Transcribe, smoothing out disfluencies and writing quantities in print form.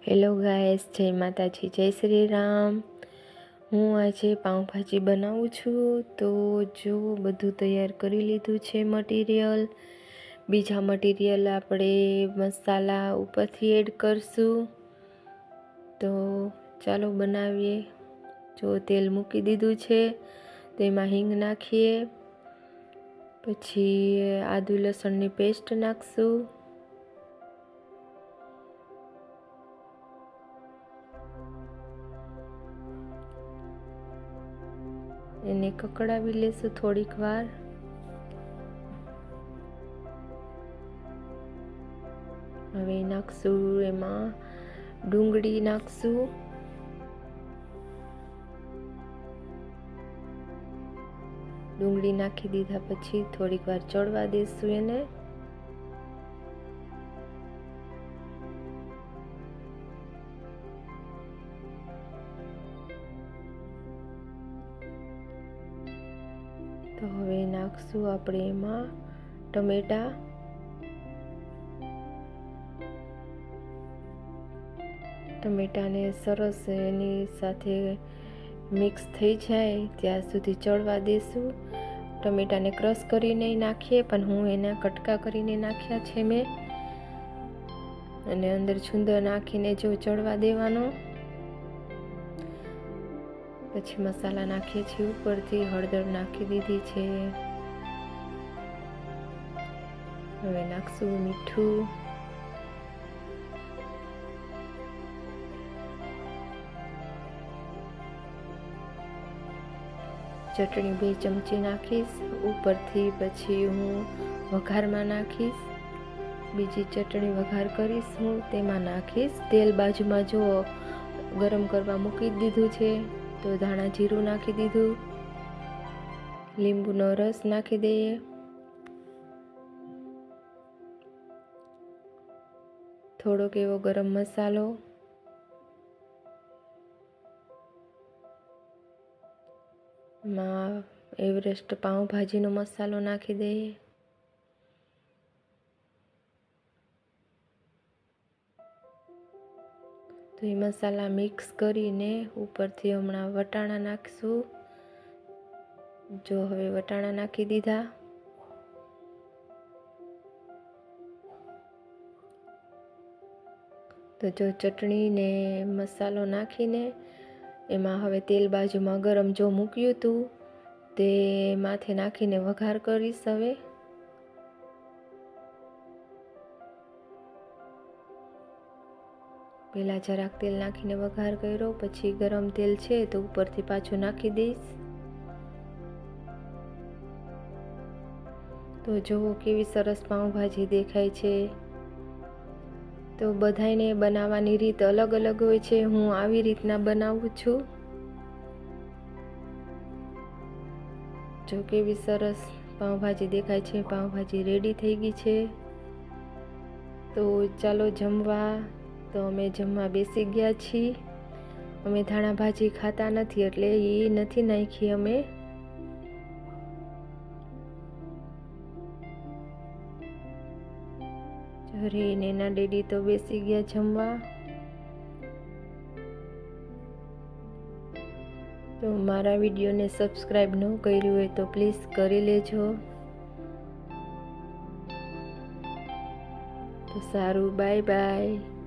Hello guys, જય માતાજી, જય શ્રી રામ। હું આજે પાઉંભાજી બનાવું છું। તો જો બધું તૈયાર કરી લીધું છે મટીરિયલ। બીજા મટીરિયલ આપણે મસાલા ઉપરથી એડ કરશું। તો ચાલો બનાવીએ। જો તેલ મૂકી દીધું છે, તો એમાં હિંગ નાખીએ, પછી આદુ લસણની પેસ્ટ નાખશું, એને કકડાવી લેશું થોડીક વાર। હવે નાખશું એમાં ડુંગળી નાખશું, ડુંગળી નાખી દીધા પછી થોડીક વાર ચડવા દઈશું એને। તો હવે નાખશું આપણે એમાં ટમેટા। ટમેટાને સરસ એની સાથે મિક્સ થઈ જાય ત્યાં સુધી ચડવા દઈશું। ટમેટાને ક્રશ કરીને નાખીએ, પણ હું એના કટકા કરીને નાખ્યા છે મેં, અને અંદર છુંદર નાખીને જો ચડવા દેવાનો। પછી મસાલા નાખીએ છીએ ઉપરથી, હળદર નાખી દીધી છે। હવે નાખશું મીઠું, ચટણી 2 ચમચી નાખીશ ઉપરથી। પછી હું વઘારમાં નાખીશ, બીજી ચટણી વઘાર કરીશ હું, તેમાં નાખીશ। તેલ બાજુમાં જો ગરમ કરવા મૂકી દીધું છે, તો ધાણા જીરું નાખી દીધું, લીંબુનો રસ નાખી દઈએ, થોડોક એવો ગરમ મસાલો, માં એવરેસ્ટ પાઉંભાજીનો મસાલો નાખી દઈએ। તો એ મસાલા મિક્સ કરીને ઉપરથી હમણાં વટાણા નાખશું। જો હવે વટાણા નાખી દીધા। તો જો ચટણી ને મસાલો નાખીને એમાં હવે તેલ બાજુમાં ગરમ જો મૂક્યું હતું તે માથે નાખીને વઘાર કરીશ। હવે પહેલાં જરાક તેલ નાખીને વઘાર કર્યો, પછી ગરમ તેલ છે તો ઉપરથી પાછું નાખી દઈશ। તો જુઓ કેવી સરસ પાઉંભાજી દેખાય છે। તો બધાયને બનાવવાની રીત અલગ અલગ હોય છે, હું આવી રીતના બનાવું છું। જો કેવી સરસ પાઉંભાજી દેખાય છે। પાઉંભાજી રેડી થઈ ગઈ છે। તો ચાલો જમવા। તો અમે જમવા બેસી ગયા છીએ। અમે ધાણા ભાજી ખાતા નથી એટલે એ નથી નાખી અમે। રીને એના ડેડી તો બેસી ગયા જમવા। તો મારા વિડીયોને સબસ્ક્રાઈબ ન કર્યું હોય તો પ્લીઝ કરી લેજો। તો સારું, બાય બાય।